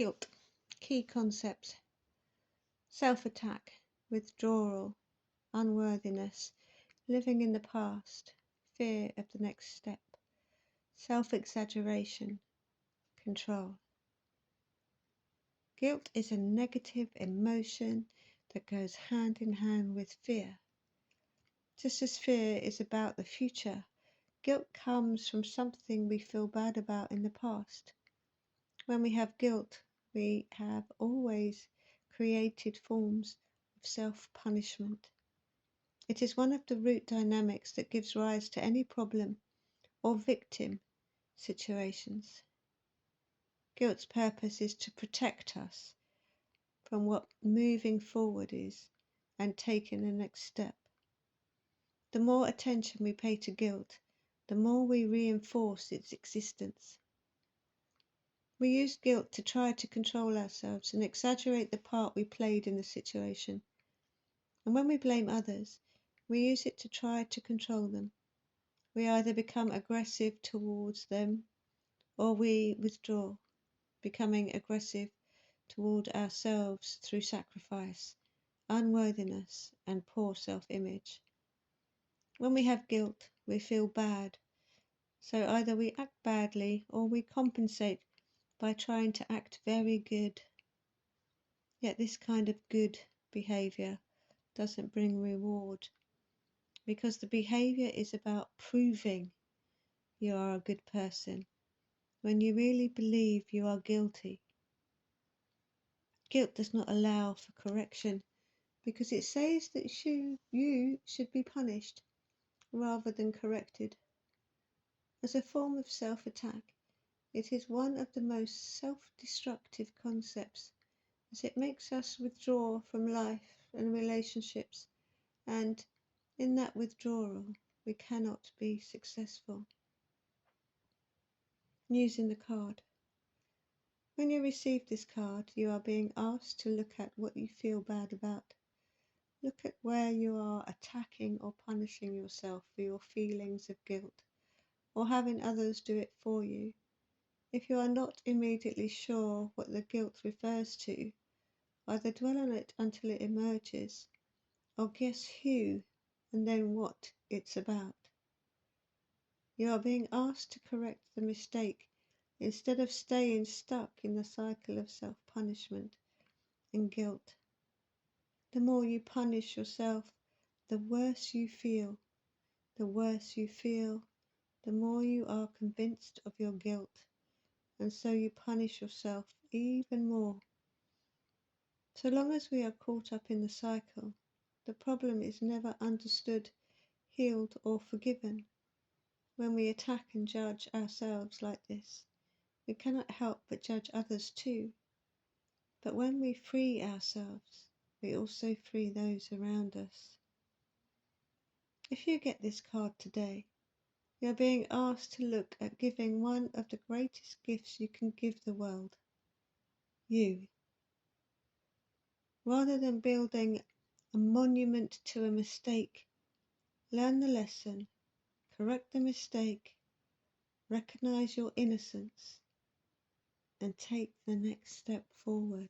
Guilt. Key concepts: self-attack, withdrawal, unworthiness, living in the past, fear of the next step, self-exaggeration, control. Guilt is a negative emotion that goes hand in hand with fear. Just as fear is about the future, guilt comes from something we feel bad about in the past. When we have guilt, we have always created forms of self-punishment. It is one of the root dynamics that gives rise to any problem or victim situations. Guilt's purpose is to protect us from what moving forward is and taking the next step. The more attention we pay to guilt, the more we reinforce its existence. We use guilt to try to control ourselves and exaggerate the part we played in the situation. And when we blame others, we use it to try to control them. We either become aggressive towards them or we withdraw, becoming aggressive toward ourselves through sacrifice, unworthiness, and poor self-image. When we have guilt, we feel bad, so either we act badly or we compensate by trying to act very good. Yet this kind of good behavior doesn't bring reward, because the behavior is about proving you are a good person when you really believe you are guilty. Guilt does not allow for correction because it says that you should be punished rather than corrected. As a form of self-attack, it is one of the most self-destructive concepts, as it makes us withdraw from life and relationships, and in that withdrawal we cannot be successful. Using the card. When you receive this card, you are being asked to look at what you feel bad about. Look at where you are attacking or punishing yourself for your feelings of guilt, or having others do it for you. If you are not immediately sure what the guilt refers to, either dwell on it until it emerges, or guess who and then what it's about. You are being asked to correct the mistake instead of staying stuck in the cycle of self-punishment and guilt. The more you punish yourself, the worse you feel. The worse you feel, the more you are convinced of your guilt, and so you punish yourself even more. So long as we are caught up in the cycle, the problem is never understood, healed, or forgiven. When we attack and judge ourselves like this, we cannot help but judge others too. But when we free ourselves, we also free those around us. If you get this card today, you are being asked to look at giving one of the greatest gifts you can give the world, you. Rather than building a monument to a mistake, learn the lesson, correct the mistake, recognize your innocence, and take the next step forward.